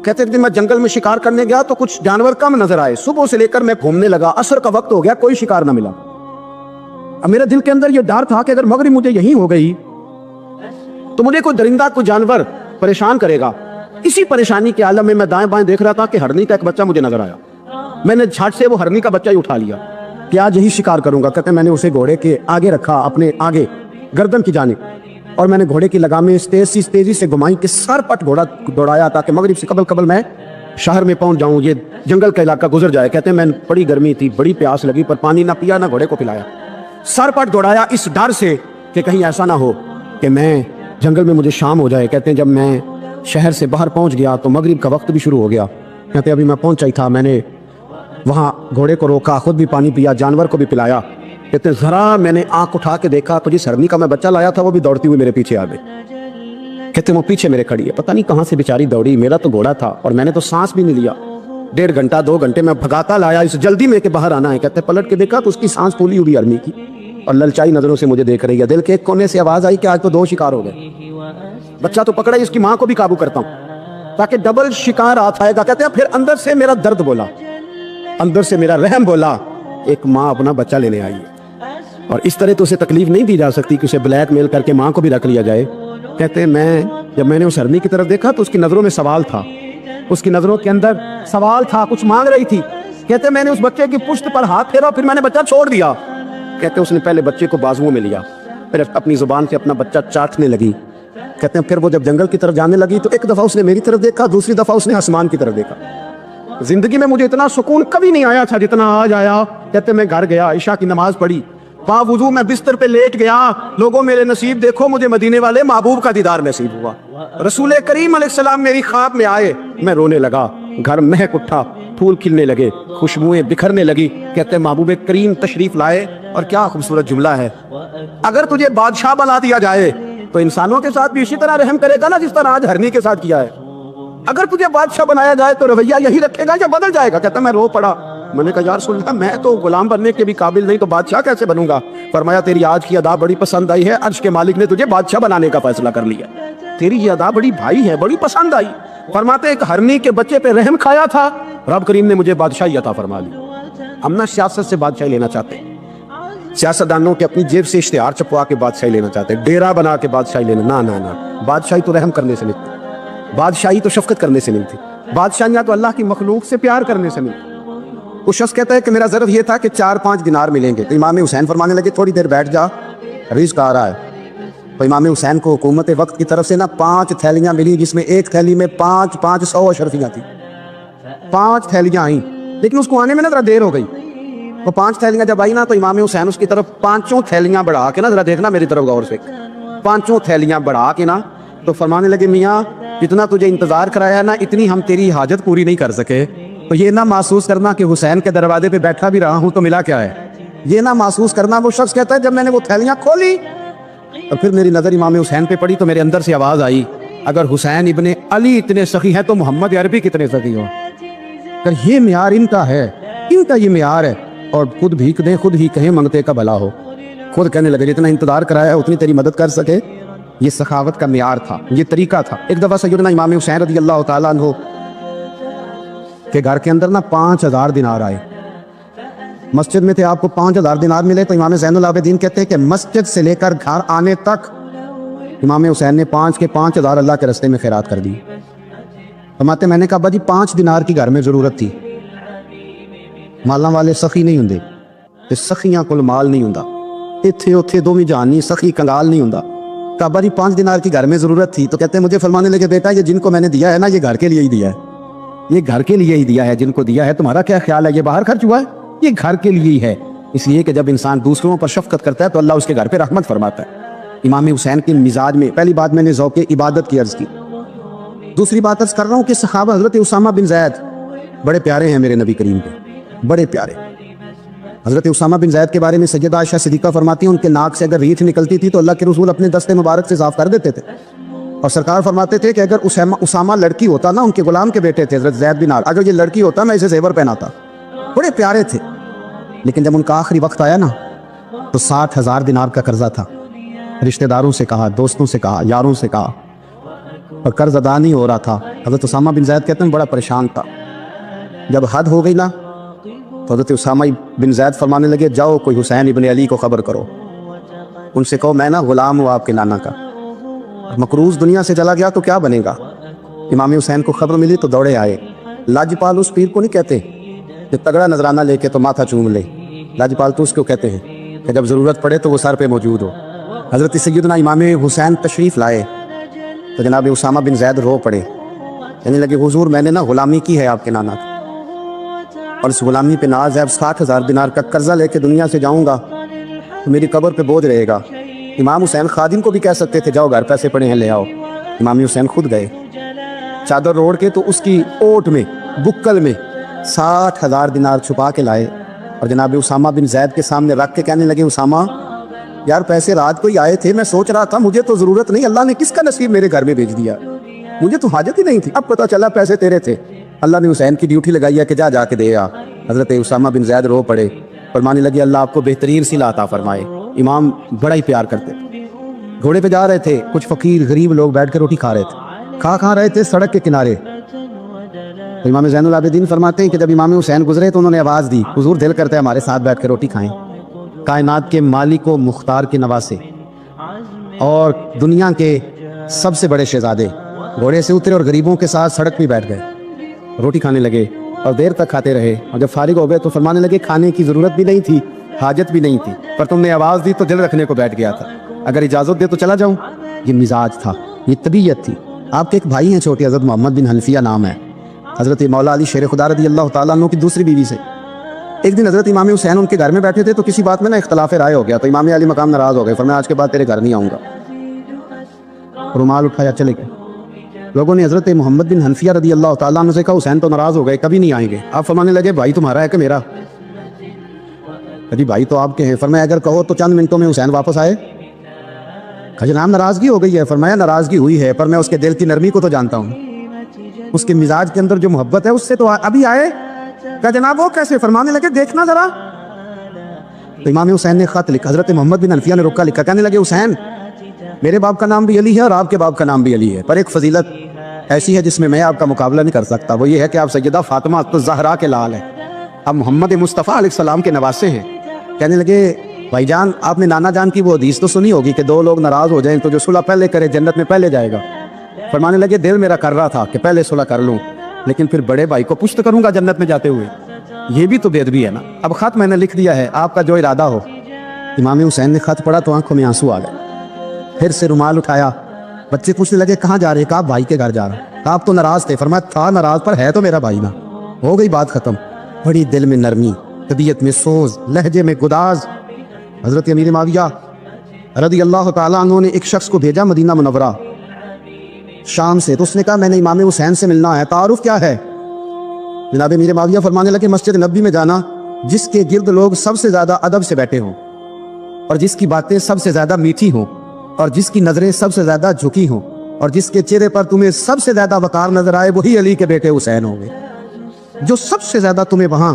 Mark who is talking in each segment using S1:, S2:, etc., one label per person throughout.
S1: کہتے ایک دن میں جنگل میں شکار کرنے گیا تو کچھ جانور کم نظر آئے، صبح سے لے کر میں گھومنے لگا، عصر کا وقت ہو گیا، کوئی شکار نہ ملا۔ اب میرے دل کے اندر یہ ڈر تھا کہ اگر مغرب مجھے یہی ہو گئی تو مجھے کوئی درندہ کوئی جانور پریشان کرے گا۔ اسی پریشانی کے عالم میں میں دائیں بائیں دیکھ رہا تھا کہ ہرنی کا ایک بچہ مجھے نظر آیا۔ میں نے جھٹ سے وہ ہرنی کا بچہ ہی اٹھا لیا کہ آج یہی شکار کروں گا۔ کہتے میں نے اسے گھوڑے کے آگے رکھا، اپنے آگے گردن کی جانب، اور میں نے گھوڑے کی لگامیں تیزی سے گھمائی کہ سر پٹ گھوڑا دوڑایا تاکہ مغرب سے قبل میں شہر میں پہنچ جاؤں، یہ جنگل کا علاقہ گزر جائے۔ کہتے ہیں میں بڑی گرمی تھی، بڑی پیاس لگی، پر پانی نہ پیا نہ گھوڑے کو پلایا، سر پٹ دوڑایا اس ڈر سے کہ کہیں ایسا نہ ہو کہ میں جنگل میں مجھے شام ہو جائے۔ کہتے ہیں جب میں شہر سے باہر پہنچ گیا تو مغرب کا وقت بھی شروع ہو گیا۔ کہتے ہیں ابھی میں پہنچا ہی تھا، میں نے وہاں گھوڑے کو روکا، خود بھی پانی پیا، جانور کو بھی پلایا۔ کہتے ہیں ذرا میں نے آنکھ اٹھا کے دیکھا تو جس ہرنی کا میں بچہ لایا تھا وہ بھی دوڑتی ہوئی میرے پیچھے آ گئی۔ کہتے ہیں وہ پیچھے میرے کھڑی ہے، پتہ نہیں کہاں سے بیچاری دوڑی، میرا تو گھوڑا تھا اور میں نے تو سانس بھی نہیں لیا۔ 1.5 گھنٹہ 2 گھنٹے میں بھگاتا لایا اس جلدی میں کہ باہر آنا ہے۔ کہتے ہیں پلٹ کے دیکھا تو اس کی سانس پھولی ہوئی ہرنی کی اور للچائی نظروں سے مجھے دیکھ رہی ہے۔ دل کے ایک کونے سے آواز آئی کہ آج تو 2 شکار ہو گئے۔ بچہ تو پکڑا ہی، اس کی ماں کو بھی قابو کرتا ہوں تاکہ ڈبل شکار آئے گا۔ کہتے ہیں پھر اندر سے میرا درد بولا، اندر سے میرا رحم بولا، ایک ماں اپنا بچہ لینے آئی ہے اور اس طرح تو اسے تکلیف نہیں دی جا سکتی کہ اسے بلیک میل کر کے ماں کو بھی رکھ لیا جائے۔ کہتے ہیں جب میں نے اس ہرنی کی طرف دیکھا تو اس کی نظروں میں سوال تھا، اس کی نظروں کے اندر سوال تھا، کچھ مانگ رہی تھی۔ کہتے ہیں میں نے اس بچے کی پشت پر ہاتھ پھیرا، پھر میں نے بچہ چھوڑ دیا۔ کہتے ہیں اس نے پہلے بچے کو بازوؤں میں لیا، پھر اپنی زبان سے اپنا بچہ چاٹنے لگی۔ کہتے ہیں پھر وہ جب جنگل کی طرف جانے لگی تو ایک دفعہ اس نے میری طرف دیکھا، دوسری دفعہ اس نے آسمان کی طرف دیکھا۔ زندگی میں مجھے اتنا سکون کبھی نہیں آیا تھا جتنا آج آیا۔ کہتے میں گھر گیا، عشاء کی نماز پڑھی، باوضو میں بستر پہ لیٹ گیا، لوگوں میرے نصیب دیکھو، مجھے مدینے والے محبوب کا دیدار نصیب ہوا۔ رسول کریم علیہ السلام میری خواب میں آئے، میں رونے لگا، گھر مہک اٹھا، پھول کھلنے لگے، خوشبوئیں بکھرنے لگی۔ کہتے ہیں محبوب کریم تشریف لائے، اور کیا خوبصورت جملہ ہے، اگر تجھے بادشاہ بنا دیا جائے تو انسانوں کے ساتھ بھی اسی طرح رحم کرے گا نا جس طرح آج ہرنی کے ساتھ کیا ہے۔ اگر تجھے بادشاہ بنایا جائے تو رویہ یہی رکھے گا یا بدل جائے گا؟ کہتا میں رو پڑا، میں نے کہا یا رسول اللہ میں تو غلام بننے کے بھی قابل نہیں، تو بادشاہ کیسے بنوں گا؟ فرمایا تیری آج کی ادا بڑی پسند آئی ہے، عرش کے مالک نے تجھے بادشاہ بنانے کا فیصلہ کر لیا، تیری یہ ادا بڑی بھائی ہے، بڑی پسند آئی۔ فرماتے ایک ہرنی کے بچے پہ رحم کھایا تھا، رب کریم نے مجھے بادشاہی عطا فرما دی۔ ہم نہ سیاست سے بادشاہی لینا چاہتے، سیاستدانوں کے اپنی جیب سے اشتہار چھپوا کے بادشاہی لینا چاہتے، ڈیرا بنا کے بادشاہی لینا، نہ بادشاہی تو رحم کرنے سے نہیں تھی، بادشاہی تو شفقت کرنے سے نہیں تھی، بادشاہیاں تو اللہ کی مخلوق سے پیار کرنے سے نہیں تھی۔ وہ شخص کہتا ہے کہ میرا ظرف یہ تھا کہ 4-5 دینار ملیں گے، تو امام حسین فرمانے لگے تھوڑی دیر بیٹھ جا، رزق آ رہا ہے۔ تو امام حسین کو حکومت وقت کی طرف سے 5 تھیلیاں ملی، جس میں ایک تھیلی میں 500 اشرفیاں تھیں، 5 تھیلیاں آئیں، لیکن اس کو آنے میں ذرا دیر ہو گئی۔ وہ 5 تھیلیاں جب آئی نا تو امام حسین اس کی طرف 5 تھیلیاں بڑھا کے نا، ذرا دیکھنا میری طرف غور سے، 5 تھیلیاں بڑھا کے نا تو فرمانے لگے میاں جتنا تجھے انتظار کرایا ہے نا اتنی ہم تیری حاجت پوری نہیں کر سکے، تو یہ نہ محسوس کرنا کہ حسین کے دروازے پہ بیٹھا بھی رہا ہوں تو ملا کیا ہے، یہ نہ محسوس کرنا۔ وہ شخص کہتا ہے جب میں نے وہ تھیلیاں کھولی اور پھر میری نظر امام حسین پہ پڑی تو میرے اندر سے آواز آئی اگر حسین ابن علی اتنے سخی ہیں تو محمد عربی کتنے سخی ہوں۔ اگر یہ معیار ان کا ہے، ان کا یہ معیار ہے، اور خود بھیک دیں خود ہی کہیں منگتے کا بھلا ہو، خود کہنے لگے جتنا انتظار کرایا اتنی تیری مدد کر سکے، یہ سخاوت کا معیار تھا، یہ طریقہ تھا۔ ایک دفعہ سیدنا امام حسین رضی اللہ تعالیٰ عنہ کے گھر کے اندر نا 5000 دینار آئے، مسجد میں تھے، آپ کو 5000 دینار ملے، تو امام زین العابدین کہتے ہیں کہ مسجد سے لے کر گھر آنے تک امام حسین نے 5 کے 5000 اللہ کے رستے میں خیرات کر دی۔ فرماتے میں نے کہا ابا جی 5 دینار کی گھر میں ضرورت تھی، مالاں والے سخی نہیں ہوندے تے سخیاں کول مال نہیں ہوندا، ایتھے اوتھے دوویں جہانی سخی کنگال نہیں ہوندا۔ کہا ابا جی 5 دینار کی گھر میں ضرورت تھی، تو کہتے ہیں مجھے فرمانے لگے بیٹا یہ جن کو میں نے دیا ہے نا یہ گھر کے لیے ہی دیا ہے، یہ گھر کے لیے ہی دیا ہے، جن کو دیا ہے تمہارا کیا خیال ہے یہ باہر خرچ ہوا ہے؟ یہ گھر کے لیے ہی ہے، اس لیے کہ جب انسان دوسروں پر شفقت کرتا ہے تو اللہ اس کے گھر پہ رحمت فرماتا ہے۔ امام حسین کے مزاج میں پہلی بات میں نے ذوق عبادت کی عرض کی، دوسری بات عرض کر رہا ہوں کہ صحابہ حضرت اسامہ بن زید بڑے پیارے ہیں میرے نبی کریم کے، بڑے پیارے۔ حضرت اسامہ بن زید کے بارے میں سیدہ عائشہ صدیقہ فرماتی ہیں ان کے ناک سے اگر ریت نکلتی تھی تو اللہ کے رسول اپنے دست مبارک سے صاف کر دیتے تھے، اور سرکار فرماتے تھے کہ اگر اسامہ لڑکی ہوتا نا، ان کے غلام کے بیٹے تھے حضرت زید بن عال، اگر یہ لڑکی ہوتا میں اسے زیور پہناتا۔ بڑے پیارے تھے، لیکن جب ان کا آخری وقت آیا نا تو 60,000 دینار کا قرضہ تھا، رشتہ داروں سے کہا، دوستوں سے کہا، یاروں سے کہا اور قرض ادا نہیں ہو رہا تھا. حضرت اسامہ بن زید کہتے ہیں بڑا پریشان تھا. جب حد ہو گئی نا تو حضرت اسامہ بن زید فرمانے لگے جاؤ کوئی حسین ابن علی کو خبر کرو, ان سے کہو میں نا غلام ہوں آپ کے نانا کا, مقروض دنیا سے چلا گیا تو کیا بنے گا. امام حسین کو خبر ملی تو دوڑے آئے. لاجپال اس پیر کو نہیں کہتے کہ تگڑا نذرانہ لے کے تو ماتھا چوم لے, لاجپال تو اس کو کہتے ہیں کہ جب ضرورت پڑے تو وہ سر پہ موجود ہو. حضرت سیدنا امام حسین تشریف لائے تو جناب اسامہ بن زید رو پڑے, کہنے لگے حضور میں نے نا غلامی کی ہے آپ کے نانا کی, اور اس غلامی پہ ناز ہے. اب 60,000 دینار کا قرضہ لے کے دنیا سے جاؤں گا تو میری قبر پہ بوجھ رہے گا. امام حسین خادم کو بھی کہہ سکتے تھے جاؤ گھر پیسے پڑے ہیں لے آؤ, امام حسین خود گئے چادر روڑ کے تو اس کی اوٹ میں بکل میں 60,000 دینار چھپا کے لائے اور جناب اسامہ بن زید کے سامنے رکھ کے کہنے لگے اسامہ یار پیسے رات کو ہی آئے تھے, میں سوچ رہا تھا مجھے تو ضرورت نہیں, اللہ نے کس کا نصیب میرے گھر میں بھیج دیا, مجھے تو حاجت ہی نہیں تھی, اب پتہ چلا پیسے تیرے تھے, اللہ نے حسین کی ڈیوٹی لگائی ہے کہ جا کے دے آ. حضرت اسامہ بن زید رو پڑے, فرمانے لگے اللہ آپ کو بہترین صلہ عطا فرمائے. امام بڑا ہی پیار کرتے, گھوڑے پہ جا رہے تھے, کچھ فقیر غریب لوگ بیٹھ کے روٹی کھا رہے تھے, کھا رہے تھے سڑک کے کنارے. تو امام زین العابدین فرماتے ہیں کہ جب امام حسین گزرے تو انہوں نے آواز دی حضور دل کرتا ہے ہمارے ساتھ بیٹھ کے روٹی کھائیں. کائنات کے مالک و مختار کے نواسے اور دنیا کے سب سے بڑے شہزادے گھوڑے سے اترے اور غریبوں کے ساتھ سڑک پہ بیٹھ گئے, روٹی کھانے لگے اور دیر تک کھاتے رہے. اور جب فارغ ہو گئے تو فرمانے لگے کھانے کی ضرورت بھی نہیں تھی, حاجت بھی نہیں تھی, پر تم نے آواز دی تو دل رکھنے کو بیٹھ گیا تھا, اگر اجازت دے تو چلا جاؤں. یہ مزاج تھا, یہ طبیعت تھی. آپ کے ایک بھائی ہیں چھوٹے, حضرت محمد بن حنفیہ نام ہے, حضرت مولا علی شیر خدا رضی اللہ تعالیٰ عنہ کی دوسری بیوی سے. ایک دن حضرت امام حسین ان کے گھر میں بیٹھے تھے تو کسی بات میں نا اختلاف رائے ہو گیا, تو امام علی مقام ناراض ہو گئے, فرمایا آج کے بعد تیرے گھر نہیں آؤں گا. رومال اٹھایا چلے گئے. لوگوں نے حضرت محمد بن حنفیہ رضی اللہ تعالیٰ عنہ سے کہا حسین تو ناراض ہو گئے, کبھی نہیں آئیں گے. آپ فرمانے لگے بھائی تمہارا ہے کہ میرا؟ جی بھائی تو آپ کے ہیں. فرمایا اگر کہو تو چند منٹوں میں حسین واپس آئے. جناب ناراضگی ہو گئی ہے. فرمایا ناراضگی ہوئی ہے پر میں اس کے دل کی نرمی کو تو جانتا ہوں, اس کے مزاج کے اندر جو محبت ہے اس سے تو ابھی آئے. کہا جناب وہ کیسے؟ فرمانے لگے دیکھنا ذرا. تو امام حسین نے خط لکھا, حضرت محمد بن حنفیہ نے رکا لکھا, کہنے لگے حسین میرے باپ کا نام بھی علی ہے اور آپ کے باپ کا نام بھی علی ہے, پر ایک فضیلت ایسی ہے جس میں میں آپ کا مقابلہ نہیں کر سکتا, وہ یہ ہے کہ آپ سیدہ فاطمہ الزہرا کے لال ہیں, آپ محمد مصطفیٰ علیہ السلام کے نواسے ہیں. کہنے لگے بھائی جان آپ نے نانا جان کی وہ حدیث تو سنی ہوگی کہ دو لوگ ناراض ہو جائیں تو جو صلح پہلے کرے جنت میں پہلے جائے گا. فرمانے لگے دل میرا کر رہا تھا کہ پہلے صلح کر لوں, لیکن پھر بڑے بھائی کو پشت کروں گا جنت میں جاتے ہوئے, یہ بھی تو بے ادبی ہے نا. اب خط میں نے لکھ دیا ہے, آپ کا جو ارادہ ہو. امام حسین نے خط پڑھا تو آنکھوں میں آنسو آ گئے, پھر سے رومال اٹھایا. بچے پوچھنے لگے کہاں جا رہے؟ کہا بھائی کے گھر جا رہا. کہا آپ تو ناراض تھے. فرمایا تھا ناراض پر ہے تو میرا بھائی نا. ہو گئی بات ختم. بڑی دل میں نرمی, طبیعت میں سوز, لہجے میں گداز. حضرت امیر معاویہ رضی اللہ تعالیٰ عنہ نے ایک شخص کو بھیجا مدینہ منورہ شام سے, تو اس نے کہا میں نے امام حسین سے ملنا ہے, تعارف کیا ہے؟ جناب امیر معاویہ فرمانے لگے مسجد نبوی میں جانا جس کے گرد لوگ سب سے زیادہ ادب سے بیٹھے ہوں اور جس کی باتیں سب سے زیادہ میٹھی ہوں اور جس کی نظریں سب سے زیادہ جھکی ہوں اور جس کے چہرے پر تمہیں سب سے زیادہ وقار نظر آئے وہی علی کے بیٹے حسین ہوں گے. جو سب سے زیادہ تمہیں وہاں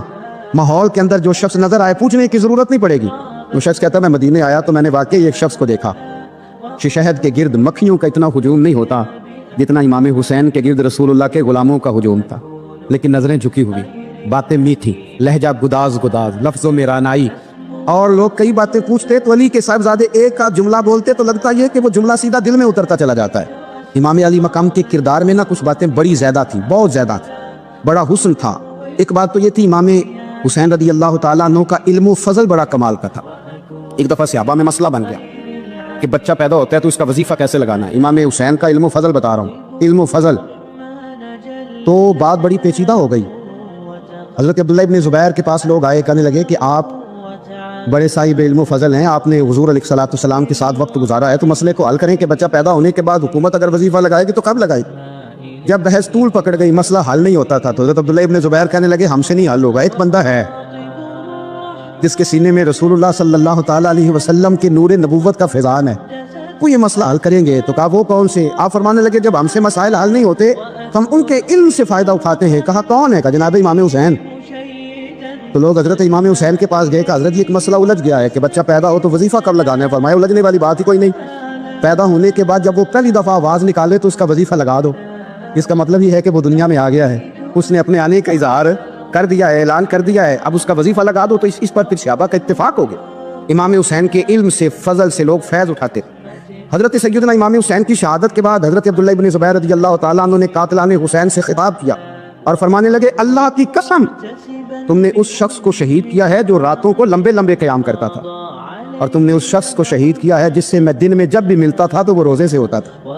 S1: ماحول کے اندر جو شخص نظر آئے پوچھنے کی ضرورت نہیں پڑے گی. وہ شخص کہتا میں مدینے آیا تو میں نے واقعی ایک شخص کو دیکھا, شہد کے گرد مکھیوں کا اتنا ہجوم نہیں ہوتا جتنا امام حسین کے گرد رسول اللہ کے غلاموں کا ہجوم تھا, لیکن نظریں جھکی ہوئی, باتیں میٹھی, لہجہ گداز, لفظوں میں رانائی. اور لوگ کئی باتیں پوچھتے تو علی کے صاحبزادے ایک کا جملہ بولتے تو لگتا یہ کہ وہ جملہ سیدھا دل میں اترتا چلا جاتا ہے. امام علی مقام کے کردار میں نہ کچھ باتیں بڑی زیادہ تھیں, بہت زیادہ تھیں, بڑا حسن تھا. ایک بات تو یہ تھی امام حسین رضی اللہ تعالیٰ عنہ کا علم و فضل بڑا کمال کا تھا. ایک دفعہ صحابہ میں مسئلہ بن گیا کہ بچہ پیدا ہوتا ہے تو اس کا وظیفہ کیسے لگانا ہے. امام حسین کا علم و فضل بتا رہا ہوں, علم و فضل. تو بات بڑی پیچیدہ ہو گئی. حضرت عبداللہ ابن زبیر کے پاس لوگ آئے, کہنے لگے کہ آپ بڑے صاحب علم و فضل ہیں, آپ نے حضور علیہ الصلوۃ والسلام کے ساتھ وقت گزارا ہے, تو مسئلے کو حل کریں کہ بچہ پیدا ہونے کے بعد حکومت اگر وظیفہ لگائے گی تو کب لگائے گی. جب بحث طول پکڑ گئی, مسئلہ حل نہیں ہوتا تھا, تو حضرت عبداللہ ابن زبیر کہنے لگے ہم سے نہیں حل ہوگا. ایک بندہ ہے جس کے سینے میں رسول اللہ صلی اللہ تعالیٰ علیہ وسلم کے نور نبوت کا فیضان ہے, وہ یہ مسئلہ حل کریں گے. تو کہا وہ کون سے؟ آپ فرمانے لگے جب ہم سے مسائل حل نہیں ہوتے تو ہم ان کے علم سے فائدہ اٹھاتے ہیں. کہا کون ہے؟ کہا جناب امام حسین. تو لوگ حضرت امام حسین کے پاس گئے کہ حضرت یہ ایک مسئلہ الجھ گیا ہے کہ بچہ پیدا ہو تو وظیفہ کب لگانا ہے. فرمایا الجھنے والی بات ہی کوئی نہیں, پیدا ہونے کے بعد جب وہ پہلی دفعہ آواز نکالے تو اس کا وظیفہ لگا دو. اس کا مطلب یہ ہے کہ وہ دنیا میں آ گیا ہے, اس نے اپنے آنے کا اظہار کر دیا ہے, اعلان کر دیا ہے, اب اس کا وظیفہ لگا دو. تو اس پر پھر صحابہ کا اتفاق ہو گیا. امام حسین کے علم سے, فضل سے لوگ فیض اٹھاتے. حضرت سیدنا امام حسین کی شہادت کے بعد حضرت عبداللہ ابن زبیر رضی اللہ تعالیٰ عنہ نے قاتلان حسین سے خطاب کیا اور فرمانے لگے, اللہ کی قسم تم نے اس شخص کو شہید کیا ہے جو راتوں کو لمبے لمبے قیام کرتا تھا, اور تم نے اس شخص کو شہید کیا ہے جس سے میں دن میں جب بھی ملتا تھا تو وہ روزے سے ہوتا تھا.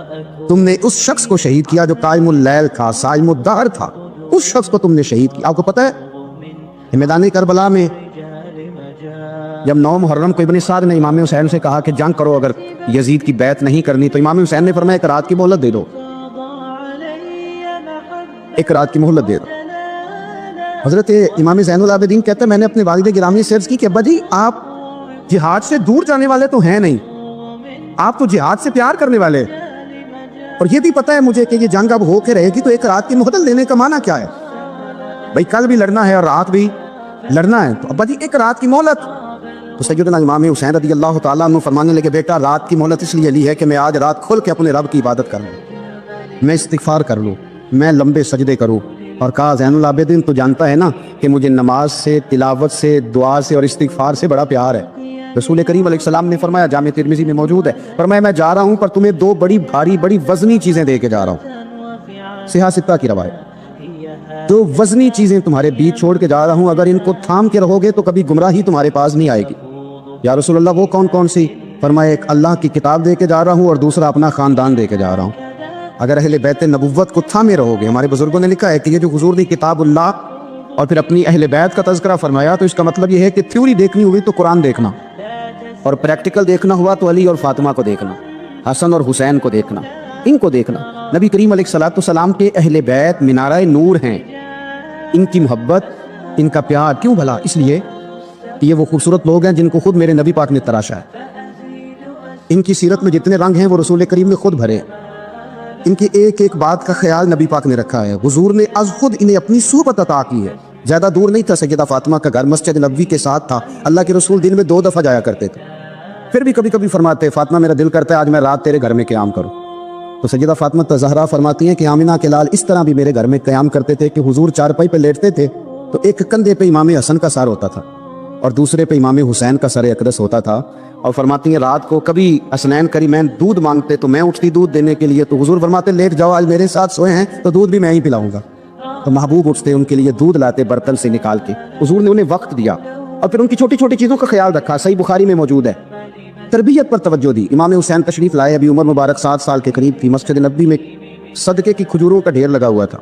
S1: تم نے اس شخص کو شہید کیا جو قائم اللیل تھا, صائم الدہر تھا, اس شخص کو تم نے شہید کیا. آپ کو پتہ ہے میدان کربلا میں جب 9 محرم کو ابن سعد نے امام حسین سے کہا کہ جنگ کرو اگر یزید کی بیعت نہیں کرنی, تو امام حسین نے فرمایا ایک رات کی مہلت دے دو, ایک رات کی مہلت دے دو. حضرت امام زین العابدین کہتے ہیں میں نے اپنے والد گرامی سے عرض کی کہ ابا جی آپ جہاد سے دور جانے والے تو ہیں نہیں, آپ تو جہاد سے پیار کرنے والے, اور یہ بھی پتہ ہے مجھے کہ یہ جنگ اب ہو کے رہے گی, تو ایک رات کی مہلت لینے کا معنی کیا ہے؟ بھائی کل بھی لڑنا ہے اور رات بھی لڑنا ہے, تو ابا جی ایک رات کی مہلت. تو سیدنا امام حسین رضی اللہ تعالیٰ عنہ فرمانے لگے, بیٹا رات کی مہلت اس لیے لی ہے کہ میں آج رات کھل کے اپنے رب کی عبادت کر لوں, میں استغفار کر لوں, میں لمبے سجدے کروں. اور کہا زین العابدین تو جانتا ہے نا کہ مجھے نماز سے, تلاوت سے, دعا سے اور استغفار سے بڑا پیار ہے. رسول کریم علیہ السلام نے فرمایا, جامع ترمذی میں موجود ہے, فرمایا میں جا رہا ہوں پر تمہیں 2 بڑی بھاری بڑی وزنی چیزیں دے کے جا رہا ہوں. صحیح 6 کی روایت, 2 وزنی چیزیں تمہارے بیچ چھوڑ کے جا رہا ہوں, اگر ان کو تھام کے رہو گے تو کبھی گمراہی تمہارے پاس نہیں آئے گی. یا رسول اللہ وہ کون کون سی؟ فرمایا ایک اللہ کی کتاب دے کے جا رہا ہوں اور دوسرا اپنا خاندان دے کے جا رہا ہوں. اگر اہل بیت نبوت کو تھامے رہو گے, ہمارے بزرگوں نے لکھا ہے کہ یہ جو حضور نے کتاب اللہ اور پھر اپنی اہل بیت کا تذکرہ فرمایا, تو اس کا مطلب یہ ہے کہ تھیوری دیکھنی ہوئی تو قرآن دیکھنا, اور پریکٹیکل دیکھنا ہوا تو علی اور فاطمہ کو دیکھنا, حسن اور حسین کو دیکھنا, ان کو دیکھنا. نبی کریم علیہ السلام کے اہل بیت منارہ نور ہیں, ان کی محبت, ان کا پیار کیوں بھلا؟ اس لیے کہ یہ وہ خوبصورت لوگ ہیں جن کو خود میرے نبی پاک نے تراشا ہے. ان کی سیرت میں جتنے رنگ ہیں وہ رسول کریم نے خود بھرے, ان کی ایک ایک بات کا خیال نبی پاک نے رکھا ہے. حضور نے از خود انہیں اپنی صحبت عطا کی ہے. زیادہ دور نہیں تھا سیدہ فاطمہ کا گھر, مسجد نبوی کے ساتھ تھا. اللہ کے رسول دن میں 2 دفعہ جایا کرتے تھے, پھر بھی کبھی کبھی فرماتے فاطمہ میرا دل کرتا ہے آج میں رات تیرے گھر میں قیام کروں. تو سیدہ فاطمہ زہرا فرماتی ہیں کہ آمنہ کے لال اس طرح بھی میرے گھر میں قیام کرتے تھے کہ حضور چارپائی پہ لیٹتے تھے تو ایک کندھے پہ امام حسن کا سر ہوتا تھا اور دوسرے پہ امام حسین کا سر اقدس ہوتا تھا. اور فرماتی ہیں رات کو کبھی حسنین کریمین دودھ مانگتے تو میں اٹھتی دودھ دینے کے لیے, تو حضور فرماتے لیٹ جاؤ آج میرے ساتھ سوئے ہیں تو دودھ بھی میں ہی پلاؤں گا. تو محبوب اٹھتے ان کے لیے دودھ لاتے برتن سے نکال کے. حضور نے انہیں وقت دیا اور پھر ان کی چھوٹی چھوٹی چیزوں کا خیال رکھا. صحیح بخاری میں موجود ہے. تربیت پر توجہ دی. امام حسین تشریف لائے, ابھی عمر مبارک 7 سال کے قریب تھی. مسجد نبوی میں صدقے کی کھجوروں کا ڈھیر لگا ہوا تھا.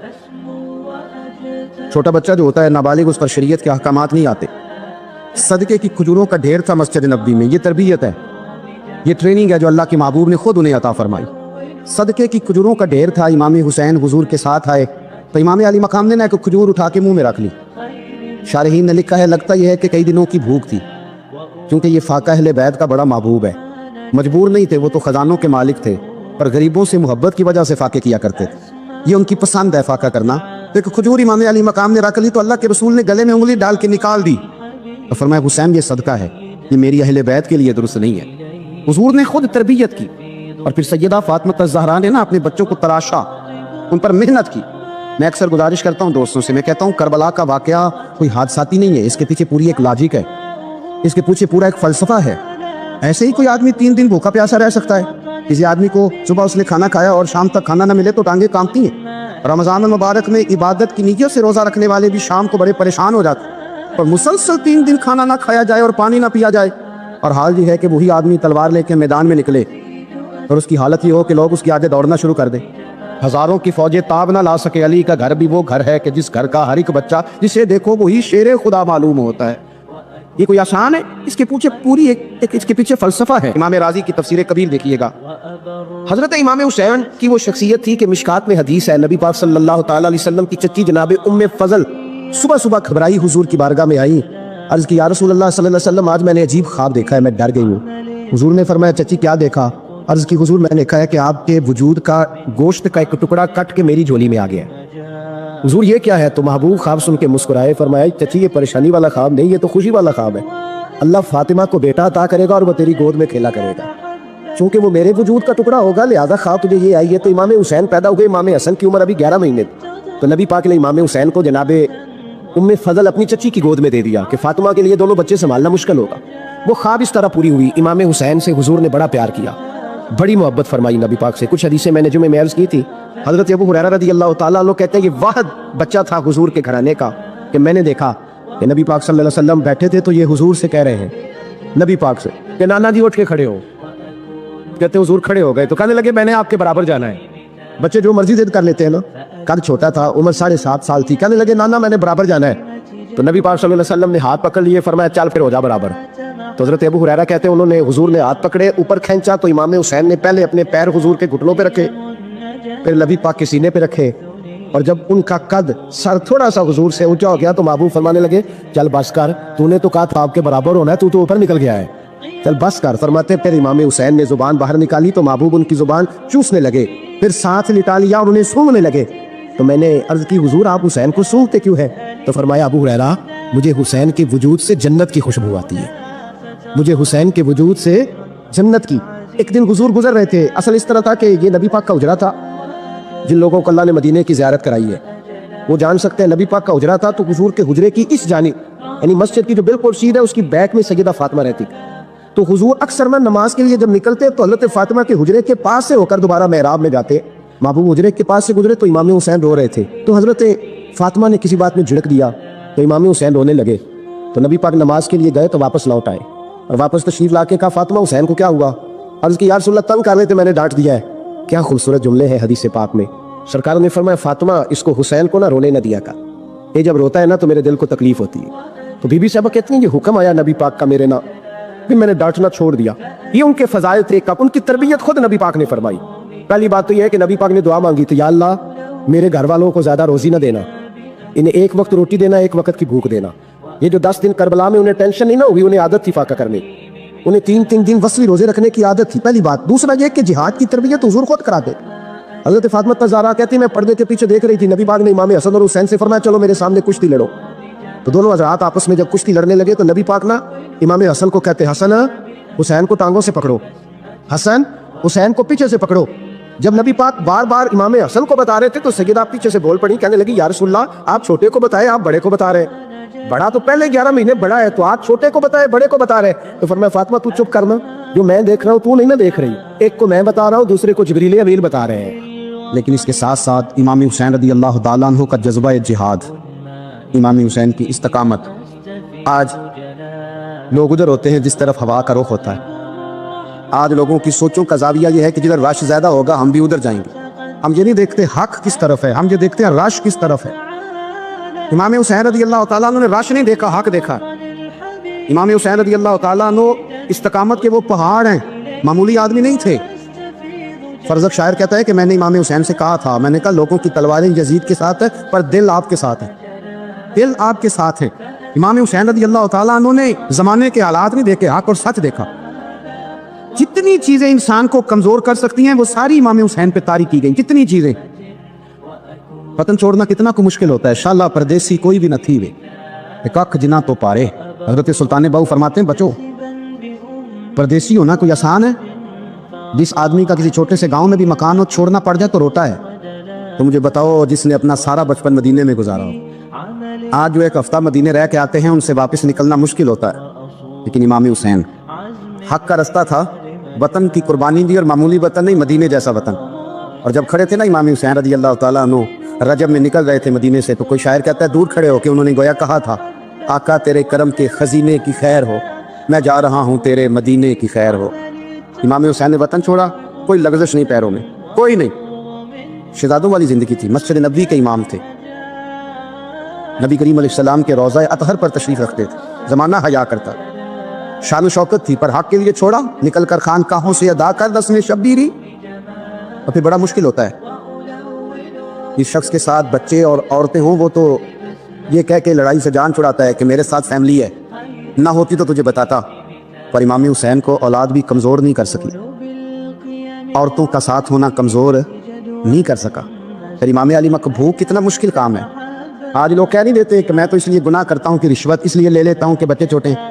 S1: چھوٹا بچہ جو ہوتا ہے نابالغ, اس پر شریعت کے احکامات نہیں آتے. صدقے کی کھجوروں کا ڈھیر تھا مسجد نبوی میں. یہ تربیت ہے, یہ ٹریننگ ہے جو اللہ کے محبوب نے خود انہیں عطا فرمائی. صدقے کی کھجوروں کا ڈھیر تھا. امام حسین حضور کے ساتھ آئے تو امام علی مقام نے ایک کھجور اٹھا کے منہ میں رکھ لی. شارحین نے لکھا ہے لگتا یہ ہے کہ کئی دنوں کی بھوک تھی, کیونکہ یہ فاقہ اہل بیت کا بڑا محبوب ہے. مجبور نہیں تھے, وہ تو خزانوں کے مالک تھے, پر غریبوں سے محبت کی وجہ سے فاقے کیا کرتے تھے. یہ ان کی پسند ہے فاقہ کرنا. تو ایک کھجور امام علی مقام نے رکھ لی تو اللہ کے رسول نے گلے میں انگلی ڈال کے نکال دی اور فرمایا حسین یہ صدقہ ہے, یہ میری اہل بیت کے لیے درست نہیں ہے. حضور نے خود تربیت کی. اور پھر سیدہ فاطمہ الزہرا نے اپنے بچوں کو تراشا, ان پر محنت کی. میں اکثر گزارش کرتا ہوں دوستوں سے, میں کہتا ہوں کربلا کا واقعہ کوئی حادثاتی نہیں ہے, اس کے پیچھے پوری ایک لاجک ہے, اس کے پیچھے پورا ایک فلسفہ ہے. ایسے ہی کوئی آدمی 3 دن بھوکا پیاسا رہ سکتا ہے. کسی آدمی کو صبح اس نے کھانا کھایا اور شام تک کھانا نہ ملے تو ٹانگیں کانپتی ہیں. رمضان المبارک میں عبادت کی نیت سے روزہ رکھنے والے بھی شام کو بڑے پریشان ہو جاتے ہیں, اور مسلسل 3 دن کھانا نہ کھایا جائے اور پانی نہ پیا جائے, اور حال یہ ہے کہ وہی آدمی تلوار لے کے میدان میں نکلے اور اس کی حالت یہ ہو کہ لوگ اس کے آگے دوڑنا شروع کر دیں. ہزاروں کی فوجیں تاب نہ لا سکے. علی کا گھر بھی وہ گھر ہے کہ جس گھر کا ہر ایک بچہ جسے دیکھو وہی شیر خدا معلوم ہوتا ہے. یہ کوئی آسان ہے, اس کے پیچھے پوری اس کے پیچھے فلسفہ ہے. امام راضی کی تفسیر کبیر دیکھیے گا. حضرت امام حسین کی وہ شخصیت تھی کہ مشکات میں حدیث ہے, نبی پاک صلی اللہ تعالی علیہ وسلم کی چچی جناب ام فضل صبح صبح گھبرائی حضور کی بارگاہ میں آئی, عرض کی یا رسول اللہ صلی اللہ علیہ وسلم آج میں نے عجیب خواب دیکھا ہے, میں ڈر گئی ہوں. حضور نے فرمایا چچی کیا دیکھا؟ عرض کی حضور میں نے دیکھا ہے کہ آپ کے وجود کا گوشت کا ایک ٹکڑا کٹ کے میری جھولی میں آ گیا. حضور یہ کیا ہے؟ تو محبوب خواب سن کے مسکرائے, فرمایا چچی یہ پریشانی والا خواب نہیں, یہ تو خوشی والا خواب ہے. اللہ فاطمہ کو بیٹا عطا کرے گا اور وہ تیری گود میں کھیلا کرے گا.
S2: چونکہ وہ میرے وجود کا ٹکڑا ہوگا لہذا خواہ تجھے یہ آئی ہے. تو امام حسین پیدا ہو گئے. امام حسن کی عمر ابھی 11 مہینے. تو نبی پاک نے امام حسین کو جناب ام فضل اپنی چچی کی گود میں دے دیا کہ فاطمہ کے لیے دونوں بچے سنبھالنا مشکل ہوگا. وہ خواب اس طرح پوری ہوئی. امام حسین سے حضور نے بڑا پیار کیا, بڑی محبت فرمائی نبی پاک سے. کچھ حدیثیں میں نے جمعہ میں عرض کی تھی. حضرت ابو ہریرہ رضی اللہ تعالیٰ عنہ کہتے ہیں یہ واحد بچہ تھا حضور کے گھرانے کا کہ میں نے دیکھا کہ نبی پاک صلی اللہ علیہ وسلم بیٹھے تھے تو یہ حضور سے کہہ رہے ہیں نبی پاک سے کہ نانا جی اٹھ کے کھڑے ہو. کہتے حضور کھڑے ہو گئے تو کہنے لگے میں نے آپ کے برابر جانا ہے. بچے جو مرضی ضد کر لیتے ہیں نا. قد چھوٹا تھا, عمر 7.5 سال تھی. کہنے لگے نانا میں نے برابر جانا ہے. تو نبی پاک صلی اللہ علیہ وسلم نے ہاتھ پکڑ لیے, فرمایا چل پھر ہو جا برابر. تو حضرت ابو ہریرہ کہتے ہیں انہوں نے حضور نے ہاتھ پکڑے, اوپر کھینچا تو امام حسین نے پہلے اپنے پیر حضور کے گھٹنوں پہ رکھے, پھر نبی پاک کے سینے پہ رکھے, اور جب ان کا قد سر تھوڑا سا حضور سے اونچا ہو گیا تو محبوب فرمانے لگے چل بس کر, تو نے تو کہا تھا آپ کے برابر ہونا ہے, تو اوپر نکل گیا ہے, چل بس کر. فرماتے پھر امام حسین نے زبان باہر نکالی تو محبوب ان کی زبان چوسنے لگے, پھر ساتھ لٹا لیا اور انہیں سونگنے لگے. تو میں نے عرض کی حضور آپ حسین کو سونگتے کیوں ہے؟ تو فرمایا ابو ہریرہ مجھے حسین کے وجود سے جنت کی خوشبو آتی ہے, مجھے حسین کے وجود سے جنت کی. ایک دن حضور گزر رہے تھے. اصل اس طرح تھا کہ یہ نبی پاک کا حجرہ تھا. جن لوگوں کو اللہ نے مدینے کی زیارت کرائی ہے وہ جان سکتے ہیں نبی پاک کا حجرہ تھا. تو حضور کے حجرے کی اس جانب یعنی مسجد کی جو بالکل سیدھ ہے اس کی بیک میں سیدہ فاطمہ رہتی. تو حضور اکثر میں نماز کے لیے جب نکلتے تو حضرت فاطمہ کے حجرے کے پاس سے ہو کر دوبارہ محراب میں جاتے. محبوب حجرے کے پاس سے گزرے تو امام حسین رو رہے تھے. تو حضرت فاطمہ نے کسی بات میں جھڑک دیا تو امام حسین رونے لگے. تو نبی پاک نماز کے لیے گئے تو واپس لوٹ آئے اور واپس تشریف لا کے کہا فاطمہ حسین کو کیا ہوا؟ عرض کی یا رسول اللہ تنگ کر رہے تھے میں نے ڈانٹ دیا ہے. کیا خوبصورت جملے ہیں حدیث پاک میں. سرکار نے فرمایا فاطمہ اس کو حسین کو نہ رونے نہ دیا کر, یہ جب روتا ہے نا تو میرے دل کو تکلیف ہوتی ہے. تو بی بی صاحبہ کہتی ہیں یہ حکم آیا نبی پاک کا میرے نا, پھر میں نے ڈانٹنا چھوڑ دیا. یہ ان کے فضائل تھے, ان کی تربیت خود نبی پاک نے فرمائی. پہلی بات تو یہ ہے کہ نبی پاک نے دعا مانگی تھی یا اللہ میرے گھر والوں کو زیادہ روزی نہ دینا, انہیں ایک وقت روٹی دینا, ایک وقت کی بھوک دینا. یہ جو 10 دن کربلا میں انہیں ٹینشن نہیں نہ ہوئی, انہیں عادت تھی فاقہ کرنے, انہیں 3 دن وصلی روزے رکھنے کی عادت تھی. پہلی بات. دوسرا یہ کہ جہاد کی تربیت حضور خود کراتے. حضرت فاطمہ زہرا کہتی میں پردے کے پیچھے دیکھ رہی تھی, نبی پاک نے امام حسن اور حسین سے فرمایا چلو میرے سامنے کشتی لڑو. تو دونوں حضرات آپس میں جب کشتی لڑنے لگے تو نبی پاک نا امام حسن کو کہتے حسن حسین کو ٹانگوں سے پکڑو, حسن حسین کو پیچھے سے پکڑو. جب نبی پاک بار بار امام حسن کو بتا رہے تھے تو سیدہ پیچھے سے بول پڑی, کہنے لگی یا رسول اللہ آپ چھوٹے کو بتائے آپ بڑے کو بتا رہے ہیں, بڑا تو پہلے 11 مہینے بڑا ہے تو آپ چھوٹے کو بتائے بڑے کو بتا رہے. تو فرمایا فاطمہ تو چپ کرنا, جو میں دیکھ رہا ہوں تو نہیں نہ دیکھ رہی, ایک کو میں بتا رہا ہوں دوسرے کو جبریل امین بتا رہے ہیں.
S1: لیکن اس کے ساتھ ساتھ امام حسین رضی اللہ تعالیٰ عنہ کا جذبہ جہاد, امام حسین کی استقامت. آج لوگ ادھر ہوتے ہیں جس طرف ہوا کا رخ ہوتا ہے. آج لوگوں کی سوچوں کا زاویہ یہ ہے کہ جدھر رش زیادہ ہوگا ہم بھی ادھر جائیں گے. ہم یہ نہیں دیکھتے حق کس طرف ہے, ہم یہ دیکھتے ہیں رش کس طرف ہے. امام حسین رضی اللہ تعالیٰ عنہ نے رش نہیں دیکھا, حق دیکھا. امام حسین رضی اللہ تعالیٰ عنہ استقامت کے وہ پہاڑ ہیں, معمولی آدمی نہیں تھے. فرزق شاعر کہتا ہے کہ میں نے امام حسین سے کہا تھا, میں نے کہا لوگوں کی تلواریں یزید کے ساتھ ہے پر دل آپ کے ساتھ ہے, دل آپ کے ساتھ ہے. امام حسین رضی اللہ تعالیٰ عنہ نے زمانے کے حالات نہیں دیکھے, حق اور سچ دیکھا. جتنی چیزیں انسان کو کمزور کر سکتی ہیں وہ ساری امام حسین پہ طاری کی گئیں. جتنی چیزیں, وطن چھوڑنا کتنا کو مشکل ہوتا ہے. شالا پردیسی کوئی بھی نہ تھی وے ایک اکھ جنا تو پارے. حضرت سلطان باؤ فرماتے ہیں بچو پردیسی ہونا کوئی آسان ہے؟ جس آدمی کا کسی چھوٹے سے گاؤں میں بھی مکان ہو چھوڑنا پڑ جائے تو روتا ہے. تو مجھے بتاؤ جس نے اپنا سارا بچپن مدینے میں گزارا ہو, آج جو ایک ہفتہ مدینے رہ کے آتے ہیں ان سے واپس نکلنا مشکل ہوتا ہے. لیکن امام حسین حق کا رستہ تھا, وطن کی قربانی دی, اور معمولی وطن نہیں مدینے جیسا وطن. اور جب کھڑے تھے نا امام حسین رضی اللہ تعالیٰ عنہ رجب میں نکل رہے تھے مدینے سے, تو کوئی شاعر کہتا ہے دور کھڑے ہو کہ انہوں نے گویا کہا تھا آقا تیرے کرم کے خزینے کی خیر ہو, میں جا رہا ہوں تیرے مدینے کی خیر ہو. امام حسین نے وطن چھوڑا, کوئی لغزش نہیں پیروں میں, کوئی نہیں. شہزادوں والی زندگی تھی, مسجد نبوی کے امام تھے, نبی کریم علیہ السلام کے روضہ اطہر پر تشریف رکھتے تھے. زمانہ حیا کرتا, شان و شوکت تھی, پر حق کے لیے چھوڑا, نکل کر خانقاہوں سے ادا کر رسم شبیری. اور پھر بڑا مشکل ہوتا ہے اس شخص کے ساتھ بچے اور عورتیں ہوں, وہ تو یہ کہہ کے لڑائی سے جان چھڑاتا ہے کہ میرے ساتھ فیملی ہے, نہ ہوتی تو تجھے بتاتا. پر امام حسین کو اولاد بھی کمزور نہیں کر سکی, عورتوں کا ساتھ ہونا کمزور نہیں کر سکا. پھر امام علی مقبول کتنا مشکل کام ہے. آج لوگ کہہ نہیں دیتے کہ میں تو اس لیے گناہ کرتا ہوں کہ رشوت اس لیے لے لیتا ہوں کہ بچے چھوٹے ہیں.